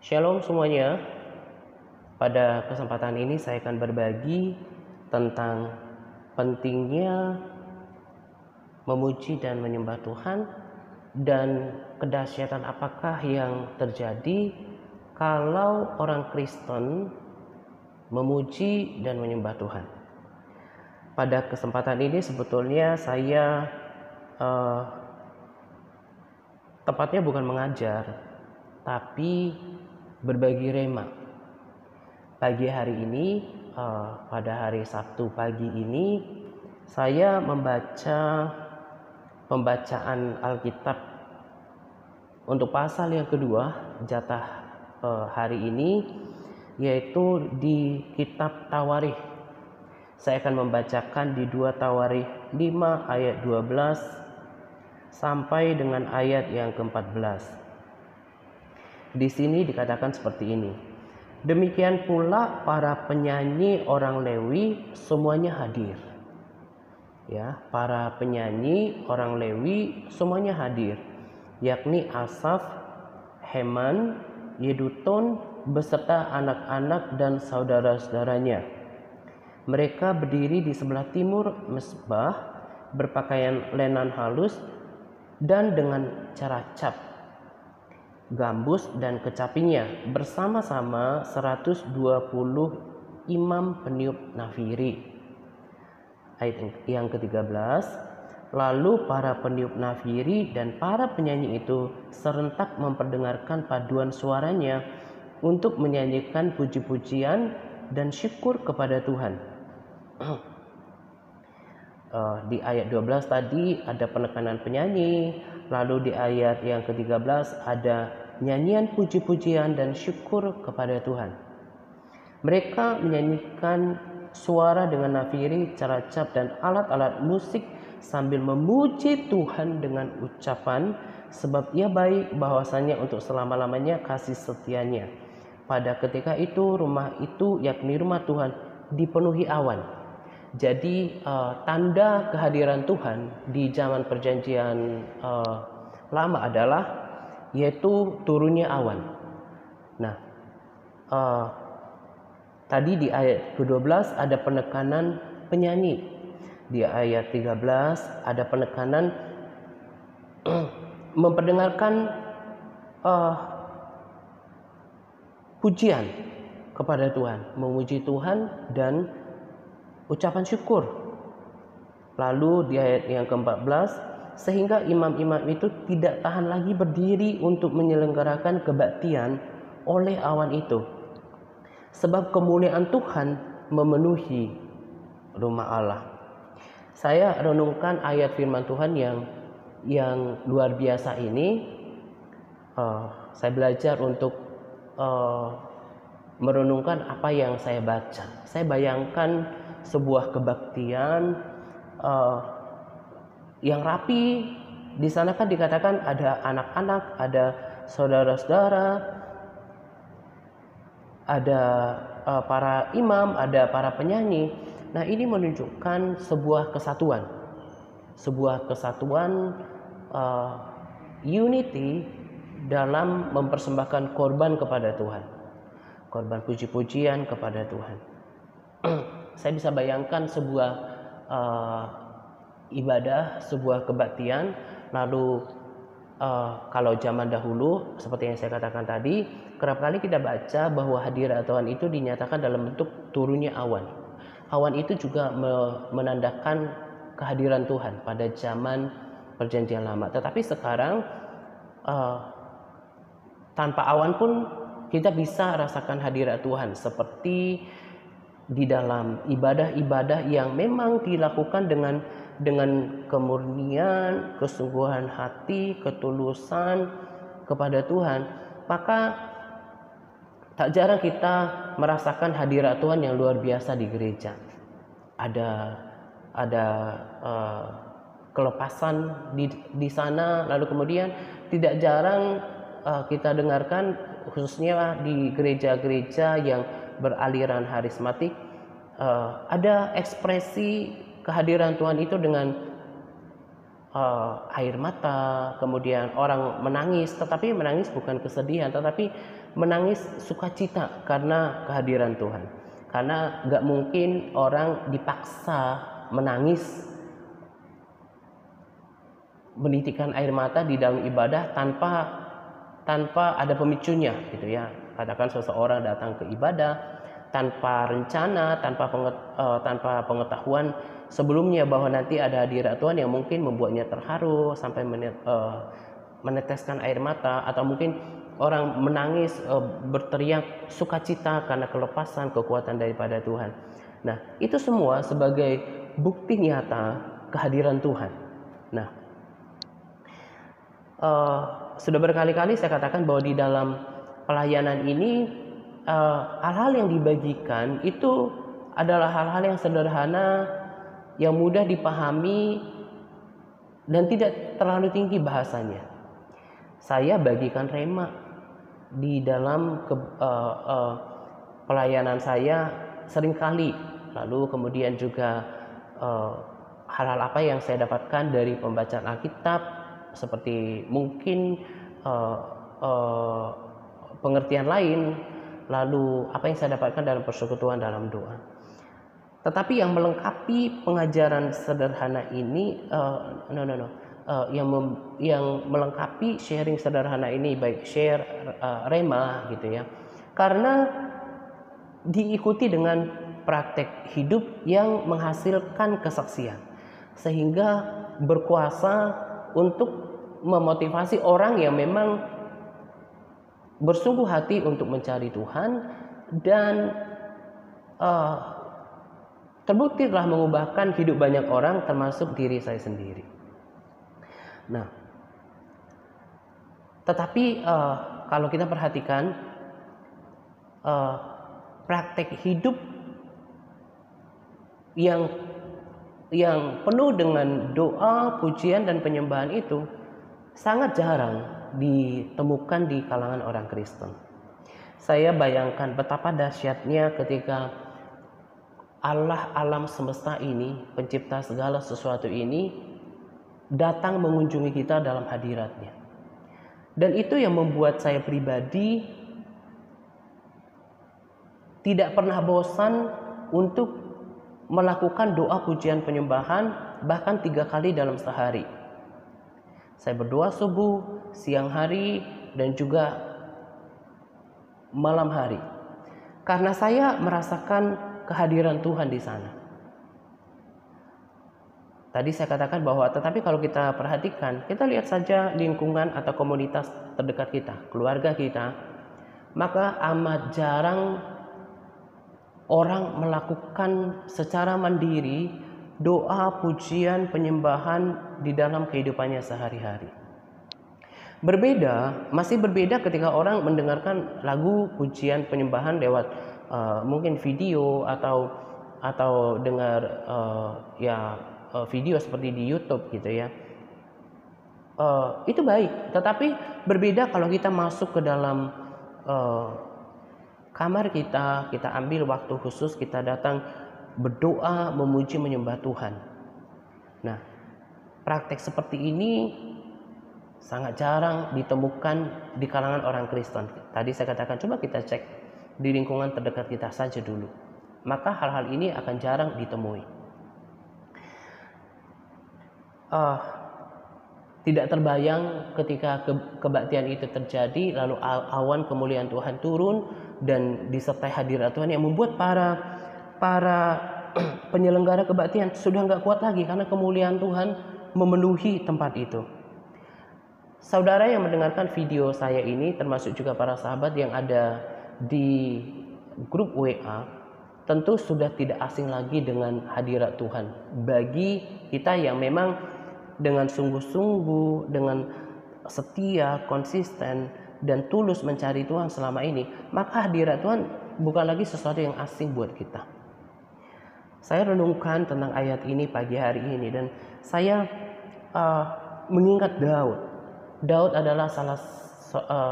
Shalom semuanya. Pada kesempatan ini saya akan berbagi tentang pentingnya memuji dan menyembah Tuhan dan kedahsyatan apakah yang terjadi kalau orang Kristen memuji dan menyembah Tuhan. Pada kesempatan ini sebetulnya saya tepatnya bukan mengajar, tapi berbagi rema. Pagi hari ini, pada hari Sabtu pagi ini, saya membaca pembacaan Alkitab untuk pasal yang kedua, jatah hari ini, yaitu di kitab Tawarikh. Saya akan membacakan di 2 Tawarikh 5 ayat 12 sampai dengan ayat yang ke-14. Di sini dikatakan seperti ini. Demikian pula para penyanyi orang Lewi semuanya hadir. Ya, para penyanyi orang Lewi semuanya hadir, yakni Asaf, Heman, Yedutun beserta anak-anak dan saudara-saudaranya. Mereka berdiri di sebelah timur mezbah, berpakaian lenan halus dan dengan cara cap, gambus dan kecapinya, bersama-sama 120 imam peniup nafiri. Ayat yang ke-13, lalu para peniup nafiri dan para penyanyi itu serentak memperdengarkan paduan suaranya untuk menyanyikan puji-pujian dan syukur kepada Tuhan. Di ayat 12 tadi ada penekanan penyanyi, lalu di ayat yang ke-13 ada nyanyian puji-pujian dan syukur kepada Tuhan. Mereka menyanyikan suara dengan nafiri, cara cap dan alat-alat musik sambil memuji Tuhan dengan ucapan, sebab Ia baik, bahwasanya untuk selama-lamanya kasih setianya. Pada ketika itu rumah itu, yakni rumah Tuhan, dipenuhi awan. Jadi tanda kehadiran Tuhan di zaman perjanjian lama adalah yaitu turunnya awan. Nah, tadi di ayat ke-12 ada penekanan penyanyi. Di ayat 13 ada penekanan memperdengarkan pujian kepada Tuhan, memuji Tuhan dan ucapan syukur. Lalu di ayat yang ke-14, sehingga imam-imam itu tidak tahan lagi berdiri untuk menyelenggarakan kebaktian oleh awan itu, sebab kemuliaan Tuhan memenuhi rumah Allah. Saya renungkan ayat firman Tuhan yang luar biasa ini. Saya belajar untuk merenungkan apa yang saya baca. Saya bayangkan sebuah kebaktian yang rapi. Di sana kan dikatakan ada anak-anak, ada saudara-saudara, ada para imam, ada para penyanyi. Nah, ini menunjukkan sebuah kesatuan, unity dalam mempersembahkan korban kepada Tuhan, korban puji-pujian kepada Tuhan. Saya bisa bayangkan sebuah ibadah, sebuah kebaktian. Lalu kalau zaman dahulu seperti yang saya katakan tadi, kerap kali kita baca bahwa hadirat Tuhan itu dinyatakan dalam bentuk turunnya awan. Awan itu juga menandakan kehadiran Tuhan pada zaman perjanjian lama. Tetapi sekarang tanpa awan pun kita bisa rasakan hadirat Tuhan, seperti di dalam ibadah-ibadah yang memang dilakukan dengan kemurnian, kesungguhan hati, ketulusan kepada Tuhan, maka tak jarang kita merasakan hadirat Tuhan yang luar biasa di gereja. Ada kelepasan di sana, lalu kemudian tidak jarang kita dengarkan, khususnya di gereja-gereja yang beraliran harismatik, ada ekspresi kehadiran Tuhan itu dengan air mata, kemudian orang menangis, tetapi menangis bukan kesedihan, tetapi menangis sukacita karena kehadiran Tuhan. Karena nggak mungkin orang dipaksa menangis, menitikkan air mata di dalam ibadah tanpa ada pemicunya, gitu ya. Katakan seseorang datang ke ibadah tanpa rencana, tanpa pengetahuan sebelumnya bahwa nanti ada hadirat Tuhan yang mungkin membuatnya terharu sampai meneteskan air mata, atau mungkin orang menangis berteriak sukacita karena kelepasan kekuatan daripada Tuhan. Nah, itu semua sebagai bukti nyata kehadiran Tuhan. Nah, sudah berkali-kali saya katakan bahwa di dalam pelayanan ini hal-hal yang dibagikan itu adalah hal-hal yang sederhana, yang mudah dipahami dan tidak terlalu tinggi bahasanya. Saya bagikan rema di dalam pelayanan saya seringkali, lalu kemudian juga hal-hal apa yang saya dapatkan dari pembacaan Alkitab, seperti mungkin pengertian lain, lalu apa yang saya dapatkan dalam persekutuan dalam doa. Tetapi yang melengkapi pengajaran sederhana ini, yang melengkapi sharing sederhana ini, baik share rema gitu ya, karena diikuti dengan praktek hidup yang menghasilkan kesaksian, sehingga berkuasa untuk memotivasi orang yang memang bersungguh hati untuk mencari Tuhan, dan terbukti telah mengubahkan hidup banyak orang, termasuk diri saya sendiri. Nah, tetapi kalau kita perhatikan praktek hidup yang penuh dengan doa, pujian, dan penyembahan itu sangat jarang ditemukan di kalangan orang Kristen. Saya bayangkan betapa dahsyatnya ketika Allah alam semesta ini, pencipta segala sesuatu ini, datang mengunjungi kita dalam hadiratnya. Dan itu yang membuat saya pribadi tidak pernah bosan untuk melakukan doa pujian penyembahan, bahkan 3 kali dalam sehari. Saya berdoa subuh, siang hari, dan juga malam hari, karena saya merasakan kehadiran Tuhan di sana. Tadi saya katakan bahwa tetapi kalau kita perhatikan, kita lihat saja lingkungan atau komunitas terdekat kita, keluarga kita, maka amat jarang orang melakukan secara mandiri doa, pujian, penyembahan di dalam kehidupannya sehari-hari. Masih berbeda ketika orang mendengarkan lagu pujian penyembahan lewat mungkin video atau dengar video seperti di YouTube gitu ya. Itu baik, tetapi berbeda kalau kita masuk ke dalam kamar kita ambil waktu khusus, kita datang berdoa, memuji, menyembah Tuhan. Nah, praktek seperti ini sangat jarang ditemukan di kalangan orang Kristen. Tadi saya katakan coba kita cek di lingkungan terdekat kita saja dulu, maka hal-hal ini akan jarang ditemui. Tidak terbayang ketika kebaktian itu terjadi, lalu awan kemuliaan Tuhan turun dan disertai hadirat Tuhan yang membuat para penyelenggara kebaktian sudah nggak kuat lagi karena kemuliaan Tuhan memenuhi tempat itu. Saudara yang mendengarkan video saya ini, termasuk juga para sahabat yang ada di grup WA, tentu sudah tidak asing lagi dengan hadirat Tuhan. Bagi kita yang memang dengan sungguh-sungguh, dengan setia, konsisten, dan tulus mencari Tuhan selama ini, maka hadirat Tuhan bukan lagi sesuatu yang asing buat kita. Saya renungkan tentang ayat ini pagi hari ini, dan saya mengingat Daud. Daud adalah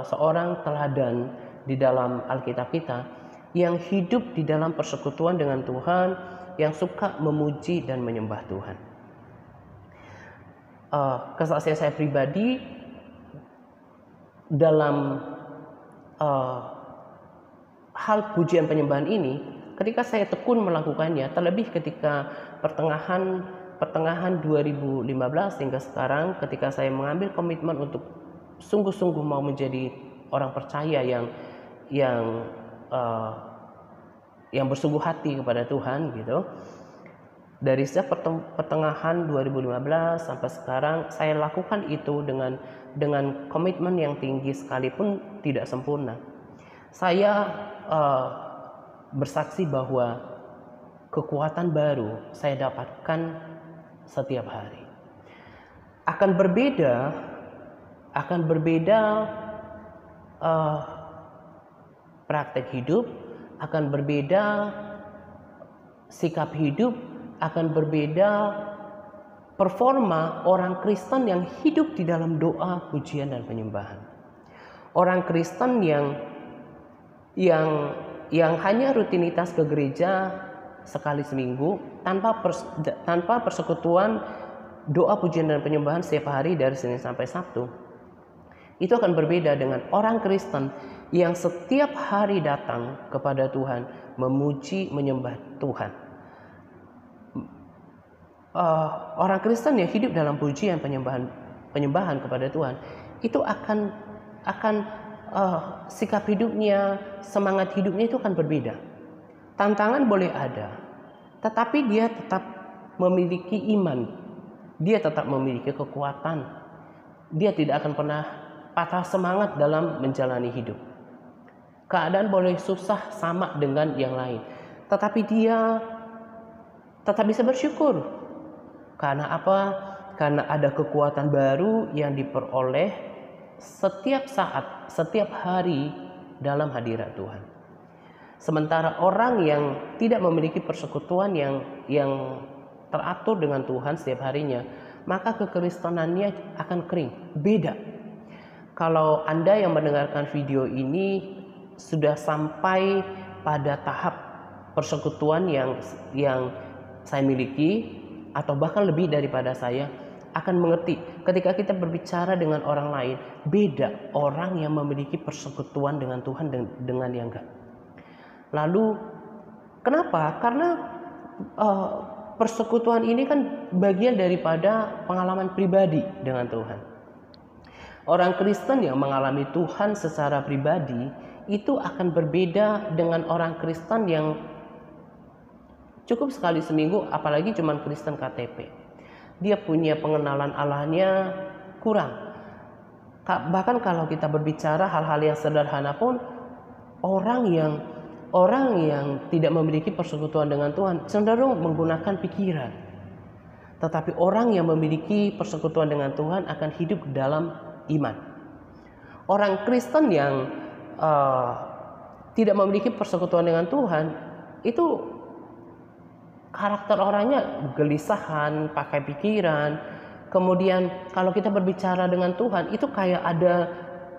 seorang teladan di dalam Alkitab kita yang hidup di dalam persekutuan dengan Tuhan, yang suka memuji dan menyembah Tuhan. kesaksian saya pribadi dalam hal pujian penyembahan ini, ketika saya tekun melakukannya, terlebih ketika pertengahan 2015 hingga sekarang, ketika saya mengambil komitmen untuk sungguh-sungguh mau menjadi orang percaya yang bersungguh hati kepada Tuhan gitu. Dari sejak pertengahan 2015 sampai sekarang, saya lakukan itu dengan komitmen yang tinggi sekalipun tidak sempurna. Saya bersaksi bahwa kekuatan baru saya dapatkan setiap hari. Akan berbeda praktek hidup, akan berbeda sikap hidup, akan berbeda performa orang Kristen yang hidup di dalam doa, pujian, dan penyembahan. Orang Kristen yang hanya rutinitas ke gereja sekali seminggu tanpa persekutuan doa, pujian, dan penyembahan setiap hari dari Senin sampai Sabtu, itu akan berbeda dengan orang Kristen yang setiap hari datang kepada Tuhan, memuji, menyembah Tuhan. Orang Kristen yang hidup dalam pujian, penyembahan kepada Tuhan, itu akan sikap hidupnya, semangat hidupnya itu akan berbeda. Tantangan boleh ada, tetapi dia tetap memiliki iman, dia tetap memiliki kekuatan, dia tidak akan pernah patah semangat dalam menjalani hidup. Keadaan boleh susah sama dengan yang lain, tetapi dia tetap bisa bersyukur. Karena apa? Karena ada kekuatan baru yang diperoleh setiap saat, setiap hari dalam hadirat Tuhan. Sementara orang yang tidak memiliki persekutuan yang teratur dengan Tuhan setiap harinya, maka kekristenannya akan kering, beda. Kalau Anda yang mendengarkan video ini sudah sampai pada tahap persekutuan yang saya miliki, atau bahkan lebih daripada saya, akan mengerti ketika kita berbicara dengan orang lain, beda orang yang memiliki persekutuan dengan Tuhan dengan yang enggak. Lalu kenapa? Karena persekutuan ini kan bagian daripada pengalaman pribadi dengan Tuhan. Orang Kristen yang mengalami Tuhan secara pribadi itu akan berbeda dengan orang Kristen yang cukup sekali seminggu, apalagi cuma Kristen KTP. Dia punya pengenalan Allahnya kurang. Bahkan kalau kita berbicara hal-hal yang sederhana pun, orang yang tidak memiliki persekutuan dengan Tuhan cenderung menggunakan pikiran. Tetapi orang yang memiliki persekutuan dengan Tuhan akan hidup dalam iman. Orang Kristen yang tidak memiliki persekutuan dengan Tuhan, itu karakter orangnya gelisahan, pakai pikiran. Kemudian kalau kita berbicara dengan Tuhan, itu kayak ada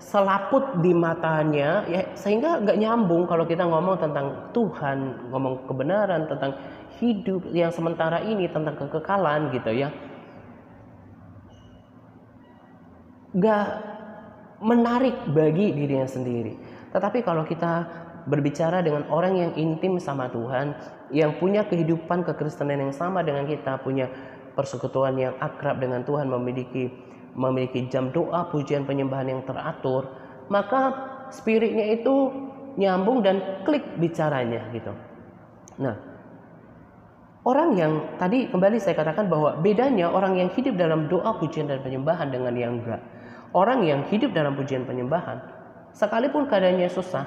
selaput di matanya, ya, sehingga nggak nyambung kalau kita ngomong tentang Tuhan, ngomong kebenaran, tentang hidup yang sementara ini, tentang kekekalan gitu ya. Nggak menarik bagi dirinya sendiri. Tetapi kalau kita berbicara dengan orang yang intim sama Tuhan, yang punya kehidupan kekristenan yang sama dengan kita, punya persekutuan yang akrab dengan Tuhan, memiliki jam doa, pujian, penyembahan yang teratur, maka spiritnya itu nyambung dan klik bicaranya gitu. Nah, orang yang tadi kembali saya katakan bahwa bedanya orang yang hidup dalam doa, pujian, dan penyembahan dengan yang enggak. Orang yang hidup dalam pujian penyembahan, sekalipun keadaannya susah,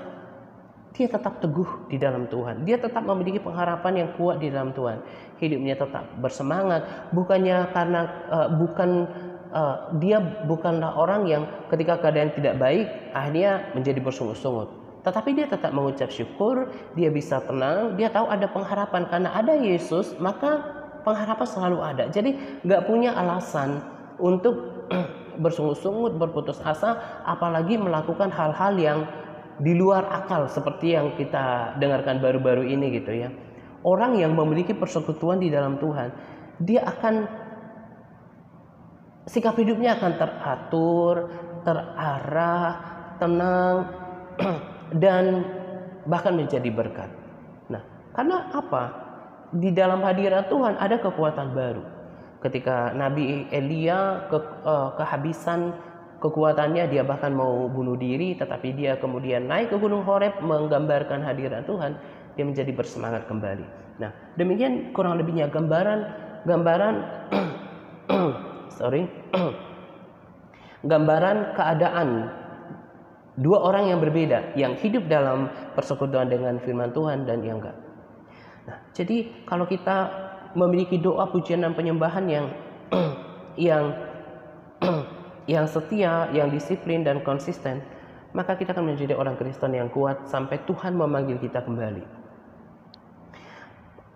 dia tetap teguh di dalam Tuhan. Dia tetap memiliki pengharapan yang kuat di dalam Tuhan. Hidupnya tetap bersemangat. Dia bukanlah orang yang ketika keadaan tidak baik akhirnya menjadi bersungut-sungut. Tetapi dia tetap mengucap syukur. Dia bisa tenang. Dia tahu ada pengharapan karena ada Yesus. Maka pengharapan selalu ada. Jadi nggak punya alasan untuk bersungut-sungut, berputus asa, apalagi melakukan hal-hal yang di luar akal seperti yang kita dengarkan baru-baru ini gitu ya. Orang yang memiliki persekutuan di dalam Tuhan, dia akan sikap hidupnya akan teratur, terarah, tenang, dan bahkan menjadi berkat. Nah, karena apa? Di dalam hadirat Tuhan ada kekuatan baru. Ketika Nabi Elia kehabisan kekuatannya, dia bahkan mau bunuh diri, tetapi dia kemudian naik ke Gunung Horeb menggambarkan hadirat Tuhan, dia menjadi bersemangat kembali. Nah, demikian kurang lebihnya gambaran gambaran keadaan dua orang yang berbeda, yang hidup dalam persekutuan dengan firman Tuhan dan yang enggak. Nah, jadi kalau kita memiliki doa, pujian dan penyembahan yang setia, yang disiplin dan konsisten, maka kita akan menjadi orang Kristen yang kuat sampai Tuhan memanggil kita kembali.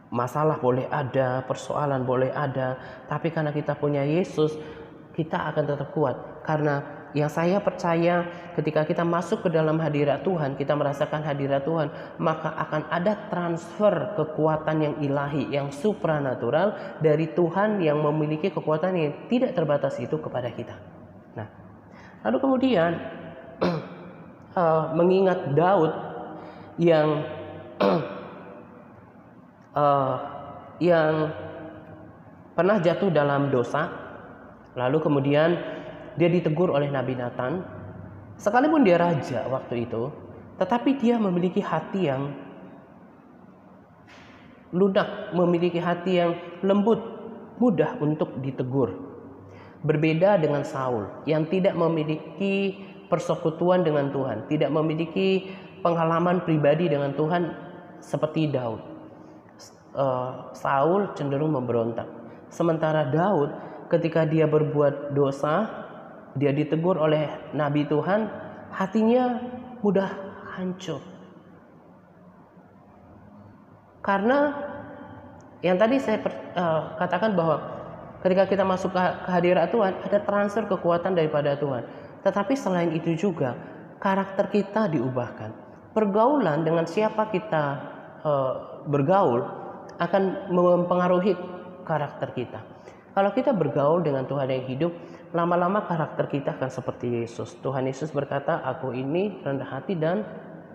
Masalah boleh ada, persoalan boleh ada, tapi karena kita punya Yesus, kita akan tetap kuat. Karena yang saya percaya, ketika kita masuk ke dalam hadirat Tuhan, kita merasakan hadirat Tuhan, maka akan ada transfer kekuatan yang ilahi, yang supranatural dari Tuhan yang memiliki kekuatan yang tidak terbatas itu kepada kita. Nah, lalu kemudian mengingat Daud yang pernah jatuh dalam dosa, lalu kemudian dia ditegur oleh Nabi Nathan. Sekalipun dia raja waktu itu, tetapi dia memiliki hati yang lunak, memiliki hati yang lembut, mudah untuk ditegur. Berbeda dengan Saul yang tidak memiliki persekutuan dengan Tuhan, tidak memiliki pengalaman pribadi dengan Tuhan seperti Daud. Saul cenderung memberontak, sementara Daud ketika dia berbuat dosa, dia ditegur oleh Nabi Tuhan, hatinya mudah hancur. Karena yang tadi saya katakan bahwa ketika kita masuk ke hadirat Tuhan, ada transfer kekuatan daripada Tuhan. Tetapi selain itu juga karakter kita diubahkan. Pergaulan dengan siapa kita bergaul akan mempengaruhi karakter kita. Kalau kita bergaul dengan Tuhan yang hidup, lama-lama karakter kita akan seperti Yesus. Tuhan Yesus berkata, "Aku ini rendah hati dan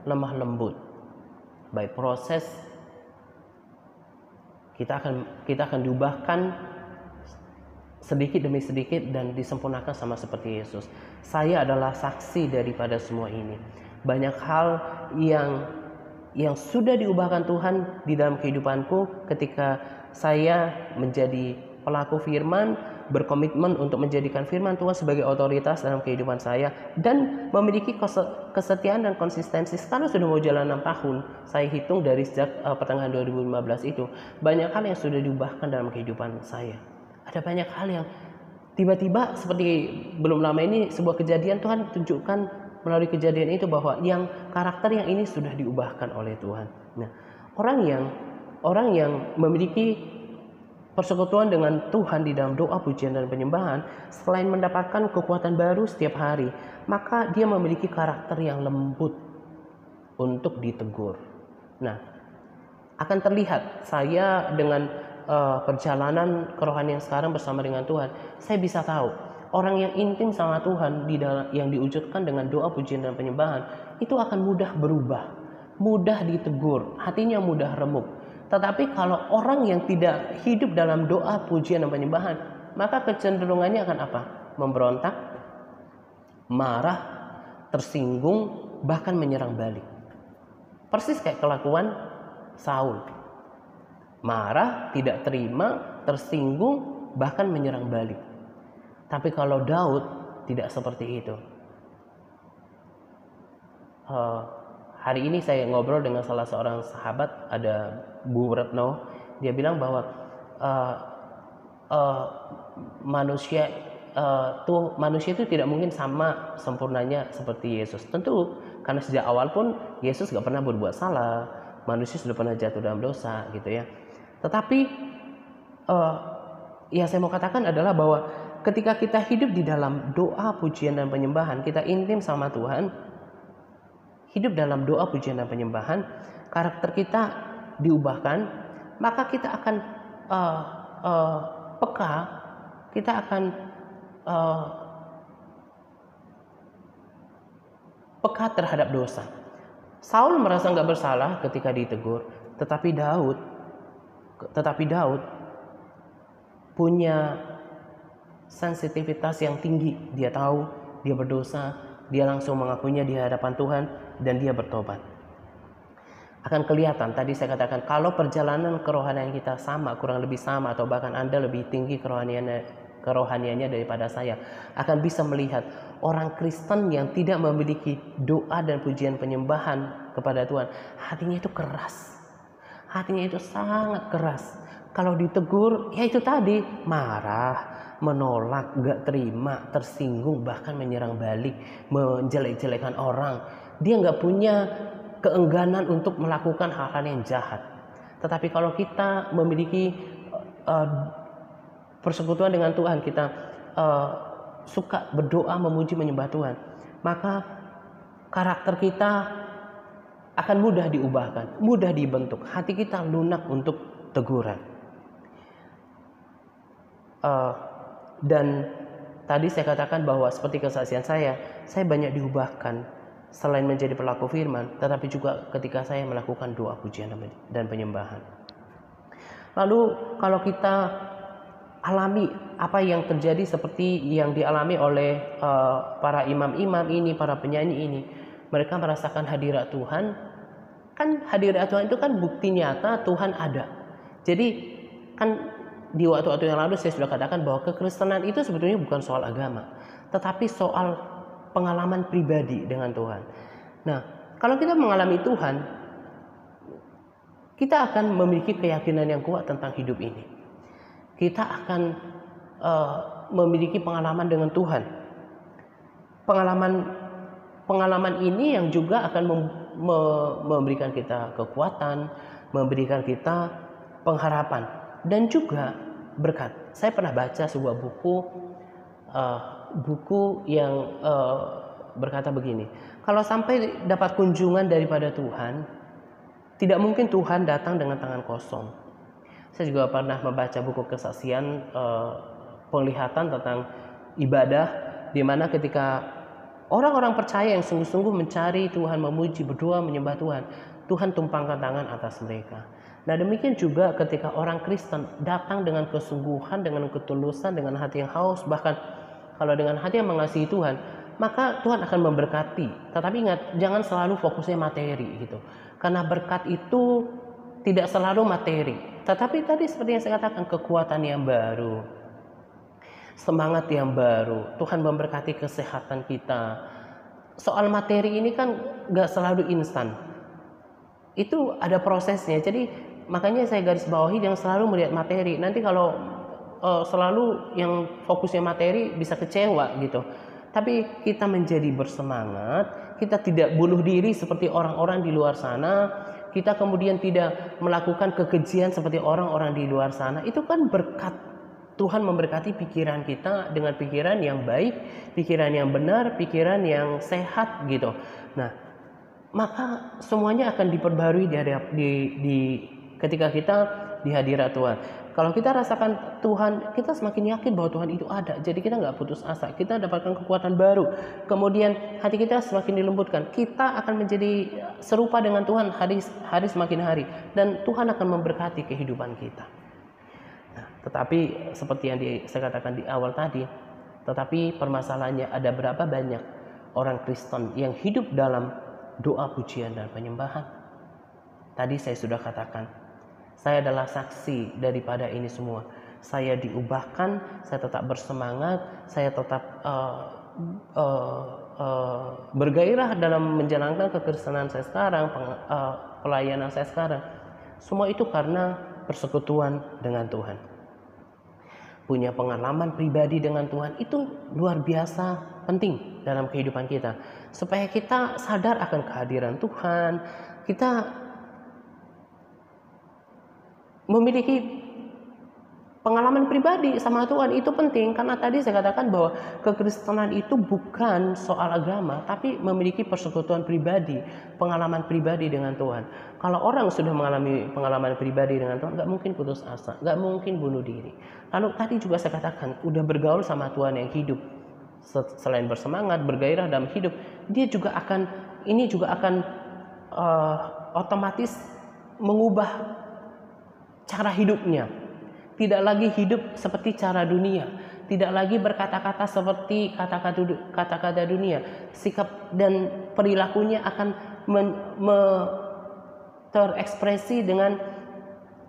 lemah lembut." By proses kita akan diubahkan sedikit demi sedikit dan disempurnakan sama seperti Yesus. Saya adalah saksi daripada semua ini. Banyak hal yang sudah diubahkan Tuhan di dalam kehidupanku ketika saya menjadi pelaku firman, berkomitmen untuk menjadikan firman Tuhan sebagai otoritas dalam kehidupan saya, dan memiliki kesetiaan dan konsistensi. Sekarang sudah mau jalan 6 tahun, saya hitung dari sejak pertengahan 2015 itu, banyak hal yang sudah diubahkan dalam kehidupan saya. Ada banyak hal yang tiba-tiba, seperti belum lama ini sebuah kejadian, Tuhan tunjukkan melalui kejadian itu bahwa yang karakter yang ini sudah diubahkan oleh Tuhan. Nah, orang yang memiliki persekutuan dengan Tuhan di dalam doa, pujian dan penyembahan, selain mendapatkan kekuatan baru setiap hari, maka dia memiliki karakter yang lembut untuk ditegur. Nah, akan terlihat saya dengan perjalanan kerohanian sekarang bersama dengan Tuhan, saya bisa tahu orang yang intim sama Tuhan yang diwujudkan dengan doa, pujian dan penyembahan itu akan mudah berubah, mudah ditegur, hatinya mudah remuk. Tetapi kalau orang yang tidak hidup dalam doa, pujian dan penyembahan, maka kecenderungannya akan apa? Memberontak, marah, tersinggung, bahkan menyerang balik. Persis kayak kelakuan Saul. Marah, tidak terima, tersinggung, bahkan menyerang balik. Tapi kalau Daud tidak seperti itu. Hari ini saya ngobrol dengan salah seorang sahabat, ada Bu Retno. Dia bilang bahwa manusia itu tidak mungkin sama sempurnanya seperti Yesus. Tentu karena sejak awal pun Yesus gak pernah berbuat salah, manusia sudah pernah jatuh dalam dosa gitu ya. Tetapi yang saya mau katakan adalah bahwa ketika kita hidup di dalam doa, pujian dan penyembahan, kita intim sama Tuhan, hidup dalam doa, pujian dan penyembahan, karakter kita diubahkan, maka kita akan peka, kita akan uh, peka terhadap dosa. Saul merasa nggak bersalah ketika ditegur, tetapi Daud punya sensitivitas yang tinggi. Dia tahu dia berdosa, dia langsung mengakuinya di hadapan Tuhan dan dia bertobat. Akan kelihatan, tadi saya katakan, kalau perjalanan kerohanian kita sama, kurang lebih sama, atau bahkan Anda lebih tinggi kerohaniannya daripada saya, akan bisa melihat orang Kristen yang tidak memiliki doa dan pujian penyembahan kepada Tuhan, hatinya itu keras, hatinya itu sangat keras. Kalau ditegur, ya itu tadi, marah, menolak, gak terima, tersinggung, bahkan menyerang balik, menjelek-jelekan orang. Dia gak punya keengganan untuk melakukan hal-hal yang jahat. Tetapi kalau kita memiliki persekutuan dengan Tuhan, kita suka berdoa, memuji, menyembah Tuhan, maka karakter kita akan mudah diubahkan, mudah dibentuk. Hati kita lunak untuk teguran. Dan tadi saya katakan bahwa seperti kesaksian saya banyak diubahkan selain menjadi pelaku firman, tetapi juga ketika saya melakukan doa, pujian, dan penyembahan. Lalu kalau kita alami apa yang terjadi seperti yang dialami oleh para imam-imam ini, para penyanyi ini, mereka merasakan hadirat Tuhan. Kan hadirat Tuhan itu kan bukti nyata Tuhan ada. Jadi kan di waktu-waktu yang lalu saya sudah katakan bahwa kekristenan itu sebetulnya bukan soal agama, tetapi soal pengalaman pribadi dengan Tuhan. Nah, kalau kita mengalami Tuhan, kita akan memiliki keyakinan yang kuat tentang hidup ini. Kita akan memiliki pengalaman dengan Tuhan. Pengalaman ini yang juga akan memberikan kita kekuatan, memberikan kita pengharapan, dan juga berkat. Saya pernah baca sebuah buku yang berkata begini, kalau sampai dapat kunjungan daripada Tuhan, tidak mungkin Tuhan datang dengan tangan kosong. Saya juga pernah membaca buku kesaksian penglihatan tentang ibadah, di mana ketika orang-orang percaya yang sungguh-sungguh mencari Tuhan, memuji, berdoa, menyembah Tuhan, Tuhan tumpangkan tangan atas mereka. Nah, demikian juga ketika orang Kristen datang dengan kesungguhan, dengan ketulusan, dengan hati yang haus, bahkan kalau dengan hati yang mengasihi Tuhan, maka Tuhan akan memberkati. Tetapi ingat, jangan selalu fokusnya materi gitu. Karena berkat itu tidak selalu materi. Tetapi tadi seperti yang saya katakan, kekuatan yang baru, semangat yang baru, Tuhan memberkati kesehatan kita. Soal materi ini kan gak selalu instan. Itu ada prosesnya. Jadi makanya saya garis bawahi jangan selalu melihat materi. Nanti kalau selalu yang fokusnya materi bisa kecewa gitu. Tapi kita menjadi bersemangat, kita tidak bunuh diri seperti orang-orang di luar sana, kita kemudian tidak melakukan kekejian seperti orang-orang di luar sana. Itu kan berkat. Tuhan memberkati pikiran kita dengan pikiran yang baik, pikiran yang benar, pikiran yang sehat gitu. Nah, maka semuanya akan diperbarui ketika kita di hadirat Tuhan. Kalau kita rasakan Tuhan, kita semakin yakin bahwa Tuhan itu ada. Jadi kita nggak putus asa, kita dapatkan kekuatan baru. Kemudian hati kita semakin dilembutkan. Kita akan menjadi serupa dengan Tuhan hari semakin hari. Dan Tuhan akan memberkati kehidupan kita. Nah, tetapi seperti yang saya katakan di awal tadi, tetapi permasalahannya ada berapa banyak orang Kristen yang hidup dalam doa, pujian, dan penyembahan. Tadi saya sudah katakan, saya adalah saksi daripada ini semua. Saya diubahkan, saya tetap bersemangat, saya tetap bergairah dalam menjalankan kekristenan saya sekarang, pelayanan saya sekarang. Semua itu karena persekutuan dengan Tuhan. Punya pengalaman pribadi dengan Tuhan itu luar biasa penting dalam kehidupan kita. Supaya kita sadar akan kehadiran Tuhan, kita memiliki pengalaman pribadi sama Tuhan itu penting, karena tadi saya katakan bahwa kekristenan itu bukan soal agama, tapi memiliki persekutuan pribadi, pengalaman pribadi dengan Tuhan. Kalau orang sudah mengalami pengalaman pribadi dengan Tuhan, nggak mungkin putus asa, nggak mungkin bunuh diri. Lalu tadi juga saya katakan, udah bergaul sama Tuhan yang hidup, selain bersemangat, bergairah dalam hidup, dia juga akan, ini juga akan otomatis mengubah cara hidupnya. Tidak lagi hidup seperti cara dunia, tidak lagi berkata-kata seperti kata-kata dunia. Sikap dan perilakunya akan terekspresi dengan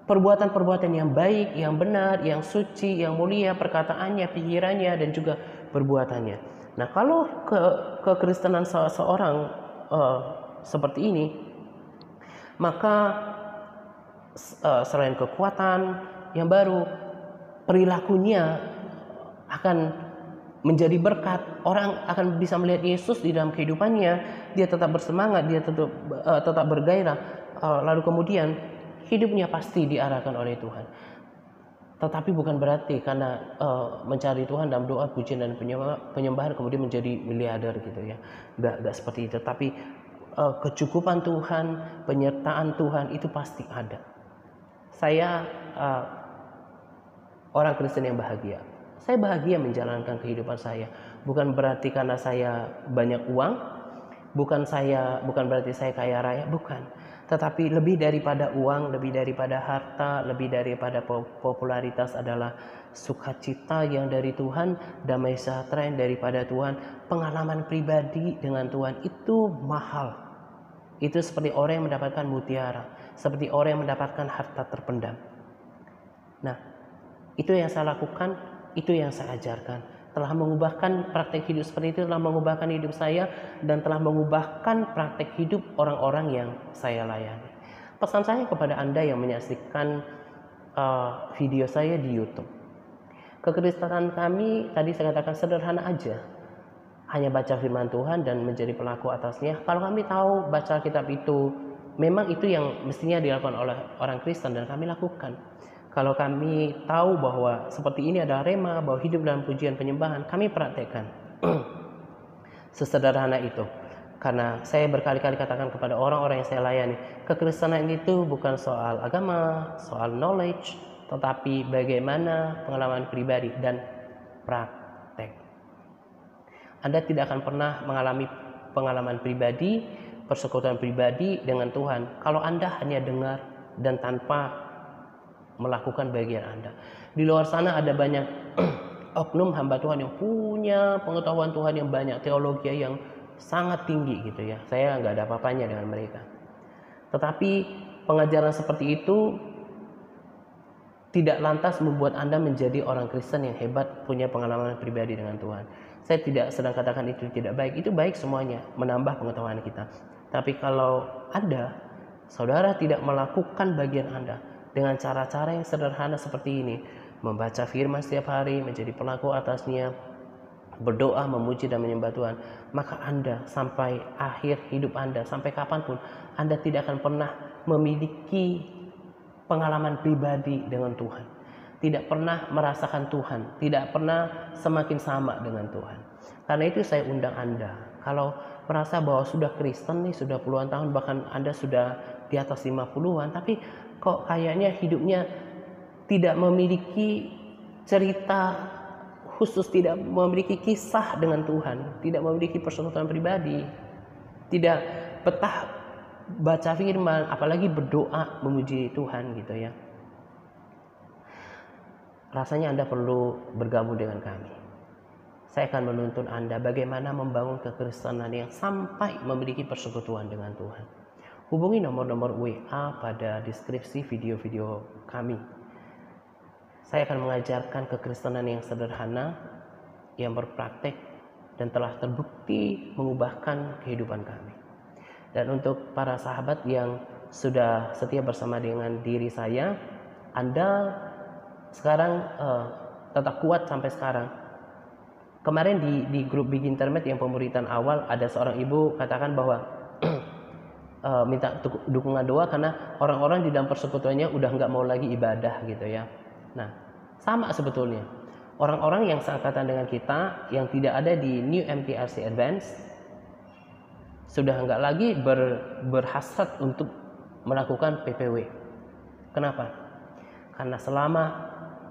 perbuatan-perbuatan yang baik, yang benar, yang suci, yang mulia, perkataannya, pikirannya, dan juga perbuatannya. Nah, kalau kekristenan seseorang seperti ini, maka selain kekuatan yang baru, perilakunya akan menjadi berkat. Orang akan bisa melihat Yesus di dalam kehidupannya. Dia tetap bersemangat, dia tetap bergairah. Lalu kemudian hidupnya pasti diarahkan oleh Tuhan. Tetapi bukan berarti karena mencari Tuhan dalam doa, pujian, dan penyembahan kemudian menjadi miliarder gitu ya. Nggak seperti itu. Tapi kecukupan Tuhan, penyertaan Tuhan itu pasti ada. Saya orang Kristen yang bahagia. Saya bahagia menjalankan kehidupan saya. Bukan berarti karena saya banyak uang, bukan berarti saya kaya raya, bukan. Tetapi lebih daripada uang, lebih daripada harta, lebih daripada popularitas adalah sukacita yang dari Tuhan, damai sejahtera yang daripada Tuhan, pengalaman pribadi dengan Tuhan itu mahal. Itu seperti orang yang mendapatkan mutiara, seperti orang yang mendapatkan harta terpendam. Nah, itu yang saya lakukan, itu yang saya ajarkan. Telah mengubahkan praktek hidup seperti itu, telah mengubahkan hidup saya, dan telah mengubahkan praktek hidup orang-orang yang saya layani. Pesan saya kepada Anda yang menyaksikan video saya di YouTube. Kekristenan kami, tadi saya katakan sederhana aja. Hanya baca firman Tuhan dan menjadi pelaku atasnya. Kalau kami tahu baca kitab itu, memang itu yang mestinya dilakukan oleh orang Kristen dan kami lakukan. Kalau kami tahu bahwa seperti ini adalah rema, bahwa hidup dalam pujian penyembahan, kami praktekkan. Sesederhana itu. Karena saya berkali-kali katakan kepada orang-orang yang saya layani, kekristenan itu bukan soal agama, soal knowledge, tetapi bagaimana pengalaman pribadi dan praktek. Anda tidak akan pernah mengalami pengalaman pribadi, persekutuan pribadi dengan Tuhan kalau Anda hanya dengar dan tanpa melakukan bagian Anda. Di luar sana ada banyak oknum hamba Tuhan yang punya pengetahuan Tuhan yang banyak, teologi yang sangat tinggi gitu ya. Saya nggak ada apa-apanya dengan mereka. Tetapi pengajaran seperti itu tidak lantas membuat Anda menjadi orang Kristen yang hebat, punya pengalaman pribadi dengan Tuhan. Saya tidak sedang katakan itu tidak baik. Itu baik semuanya, menambah pengetahuan kita. Tapi kalau Anda, saudara, tidak melakukan bagian Anda dengan cara-cara yang sederhana seperti ini, membaca firman setiap hari, menjadi pelaku atasnya, berdoa, memuji dan menyembah Tuhan, maka Anda sampai akhir hidup Anda, sampai kapanpun, Anda tidak akan pernah memiliki pengalaman pribadi dengan Tuhan, tidak pernah merasakan Tuhan, tidak pernah semakin sama dengan Tuhan. Karena itu saya undang Anda, kalau merasa bahwa sudah Kristen nih, sudah puluhan tahun, bahkan Anda sudah di atas 50-an, tapi kok kayaknya hidupnya tidak memiliki cerita khusus, tidak memiliki kisah dengan Tuhan, tidak memiliki persekutuan pribadi, tidak betah baca firman, apalagi berdoa memuji Tuhan gitu ya. Rasanya Anda perlu bergabung dengan kami. Saya akan menuntun Anda bagaimana membangun kekristenan yang sampai memiliki persekutuan dengan Tuhan. Hubungi nomor-nomor WA pada deskripsi video-video kami. Saya akan mengajarkan kekristenan yang sederhana, yang berpraktek, dan telah terbukti mengubahkan kehidupan kami. Dan untuk para sahabat yang sudah setia bersama dengan diri saya, Anda sekarang tetap kuat sampai sekarang. Kemarin di grup Big Internet yang pemuritan awal, ada seorang ibu katakan bahwa minta dukungan doa karena orang-orang di dalam persekutuannya udah nggak mau lagi ibadah gitu ya. Nah, Sama sebetulnya. Orang-orang yang seangkatan dengan kita yang tidak ada di New MTRC Advance sudah enggak lagi berhasrat untuk melakukan PPW. Kenapa? Karena selama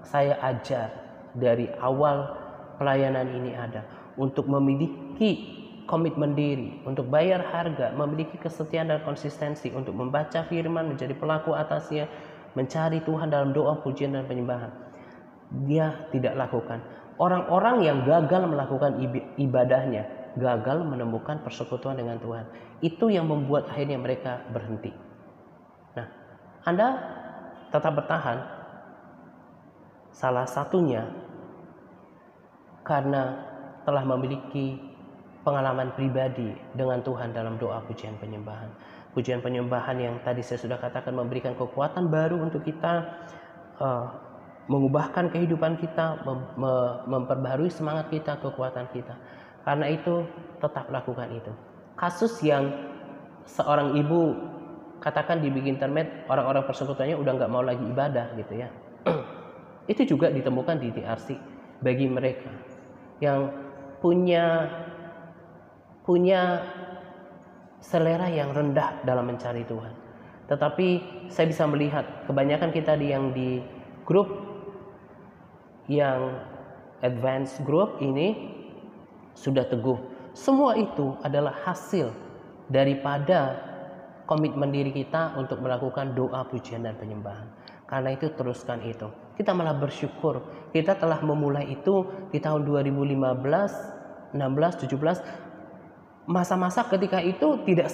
saya ajar dari awal pelayanan ini ada untuk memiliki komitmen diri, untuk bayar harga, memiliki kesetiaan dan konsistensi untuk membaca firman, menjadi pelaku atasnya, mencari Tuhan dalam doa, pujian dan penyembahan. Dia tidak lakukan. Orang-orang yang gagal melakukan ibadahnya, gagal menemukan persekutuan dengan Tuhan. Itu yang membuat akhirnya mereka berhenti. Nah, Anda tetap bertahan. Salah satunya karena telah memiliki pengalaman pribadi dengan Tuhan dalam doa, pujian, penyembahan. Pujian penyembahan yang tadi saya sudah katakan memberikan kekuatan baru untuk kita, mengubahkan kehidupan kita, memperbarui semangat kita, kekuatan kita. Karena itu tetap lakukan itu. Kasus yang seorang ibu katakan di Big Internet, orang-orang persekutuannya udah nggak mau lagi ibadah gitu ya. Itu juga ditemukan di TRC bagi mereka yang punya selera yang rendah dalam mencari Tuhan. Tetapi saya bisa melihat kebanyakan kita yang di grup yang advance group ini sudah teguh. Semua itu adalah hasil daripada komitmen diri kita untuk melakukan doa, pujian dan penyembahan. Karena itu teruskan itu. Kita malah bersyukur kita telah memulai itu di tahun 2015, 16, 17. Masa-masa ketika itu tidak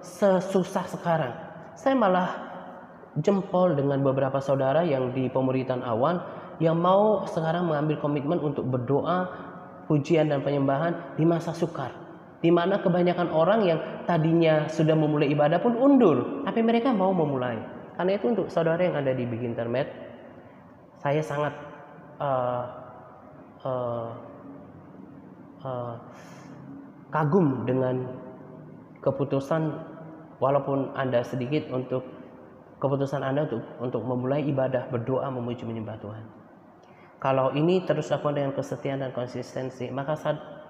sesusah sekarang. Saya malah jempol dengan beberapa saudara yang di Pemuritan Awan yang mau sekarang mengambil komitmen untuk berdoa, pujian dan penyembahan di masa sukar. Di mana kebanyakan orang yang tadinya sudah memulai ibadah pun undur, tapi mereka mau memulai. Karena itu untuk saudara yang ada di Big Internet, saya sangat kagum dengan keputusan, walaupun Anda sedikit, untuk keputusan Anda untuk memulai ibadah, berdoa, memuji, menyembah Tuhan. Kalau ini terus lakukan dengan kesetiaan dan konsistensi, maka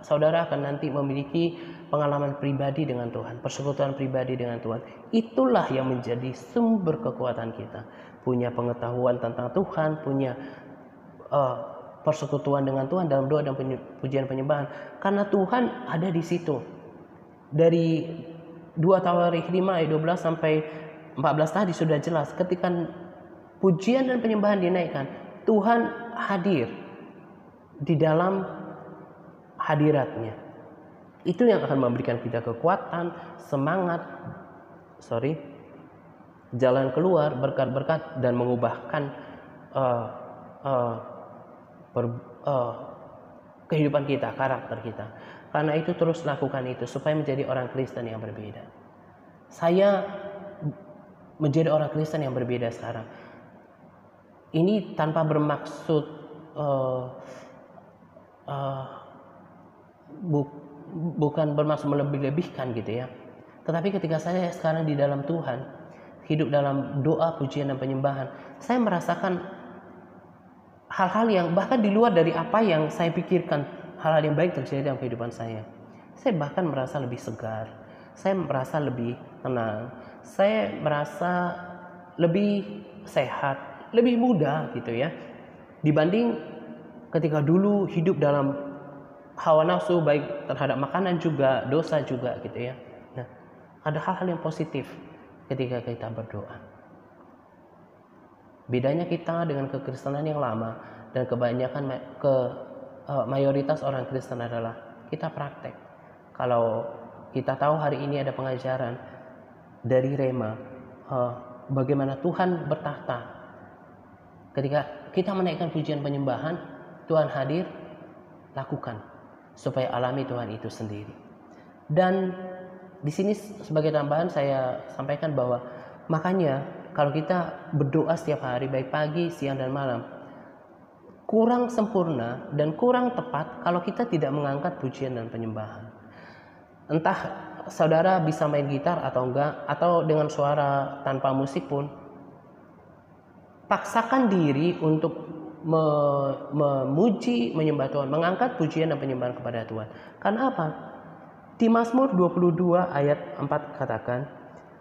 saudara akan nanti memiliki pengalaman pribadi dengan Tuhan, persekutuan pribadi dengan Tuhan. Itulah yang menjadi sumber kekuatan kita. Punya pengetahuan tentang Tuhan, punya persekutuan dengan Tuhan dalam doa dan pujian penyembahan. Karena Tuhan ada di situ. Dari 2 Tawarikh 5 ayat 12 sampai 14 tadi sudah jelas. Ketika pujian dan penyembahan dinaikkan, Tuhan hadir di dalam hadiratnya. Itu yang akan memberikan kita kekuatan, semangat, jalan keluar, berkat-berkat, dan mengubahkan kehidupan kita, karakter kita. Karena itu terus lakukan itu supaya menjadi orang Kristen yang berbeda. Saya menjadi orang Kristen yang berbeda sekarang. Ini tanpa bermaksud bukan bermaksud melebih-lebihkan gitu ya. Tetapi ketika saya sekarang di dalam Tuhan, hidup dalam doa, pujian dan penyembahan, saya merasakan hal-hal yang bahkan di luar dari apa yang saya pikirkan, hal-hal yang baik terjadi dalam kehidupan saya. Saya bahkan merasa lebih segar, saya merasa lebih tenang, saya merasa lebih sehat, lebih mudah gitu ya, dibanding ketika dulu hidup dalam hawa nafsu, baik terhadap makanan juga, dosa juga gitu ya. Nah, ada hal-hal yang positif ketika kita berdoa. Bedanya kita dengan kekristenan yang lama dan kebanyakan mayoritas orang Kristen adalah kita praktek. Kalau kita tahu hari ini ada pengajaran dari Rema, bagaimana Tuhan bertahta. Ketika kita menaikkan pujian penyembahan, Tuhan hadir, lakukan supaya alami Tuhan itu sendiri. Dan di sini sebagai tambahan saya sampaikan bahwa makanya kalau kita berdoa setiap hari, baik pagi, siang dan malam, kurang sempurna dan kurang tepat kalau kita tidak mengangkat pujian dan penyembahan. Entah saudara bisa main gitar atau enggak, atau dengan suara tanpa musik pun, paksakan diri untuk memuji, menyembah Tuhan, mengangkat pujian dan penyembahan kepada Tuhan. Karena apa? Di Mazmur 22 ayat 4 katakan,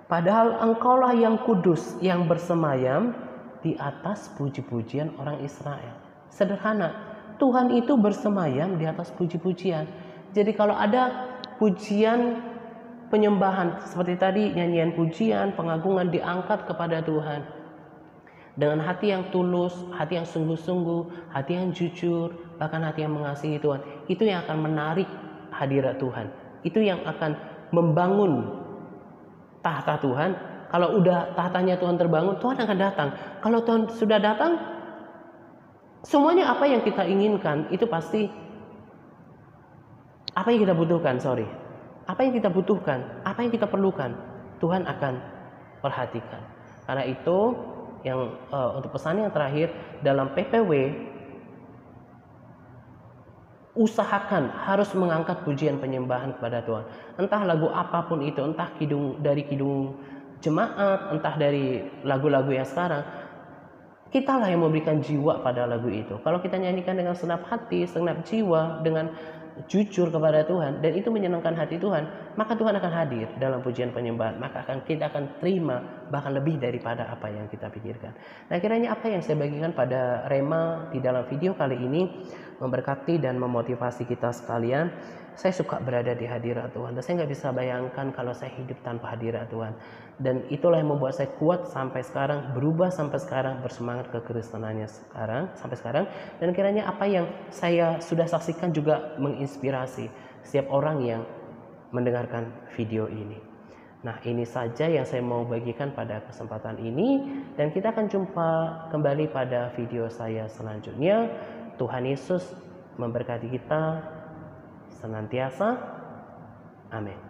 padahal engkaulah yang kudus, yang bersemayam di atas puji-pujian orang Israel. Sederhana, Tuhan itu bersemayam di atas puji-pujian. Jadi kalau ada pujian, penyembahan seperti tadi, nyanyian pujian, pengagungan diangkat kepada Tuhan dengan hati yang tulus, hati yang sungguh-sungguh, hati yang jujur, bahkan hati yang mengasihi Tuhan, itu yang akan menarik hadirat Tuhan. Itu yang akan membangun tahta Tuhan. Kalau udah tahtanya Tuhan terbangun, Tuhan akan datang. Kalau Tuhan sudah datang, semuanya apa yang kita inginkan itu pasti, apa yang kita butuhkan, apa yang kita butuhkan, apa yang kita perlukan, Tuhan akan perhatikan. Karena itu yang untuk pesan yang terakhir dalam PPW, usahakan harus mengangkat pujian penyembahan kepada Tuhan. Entah lagu apapun itu, entah dari kidung jemaat, entah dari lagu-lagu yang sekarang, kitalah yang memberikan jiwa pada lagu itu. Kalau kita nyanyikan dengan senap hati, senap jiwa, dengan jujur kepada Tuhan, dan itu menyenangkan hati Tuhan, maka Tuhan akan hadir dalam pujian penyembahan. Maka kita akan terima bahkan lebih daripada apa yang kita pikirkan. Nah, kiranya apa yang saya bagikan pada Rema di dalam video kali ini memberkati dan memotivasi kita sekalian. Saya suka berada di hadirat Tuhan, dan saya nggak bisa bayangkan kalau saya hidup tanpa hadirat Tuhan. Dan itulah yang membuat saya kuat sampai sekarang, berubah sampai sekarang, bersemangat kekristenannya sampai sekarang. Dan kiranya apa yang saya sudah saksikan juga menginspirasi setiap orang yang mendengarkan video ini. Nah, ini saja yang saya mau bagikan pada kesempatan ini, dan kita akan jumpa kembali pada video saya selanjutnya. Tuhan Yesus memberkati kita senantiasa. Amin.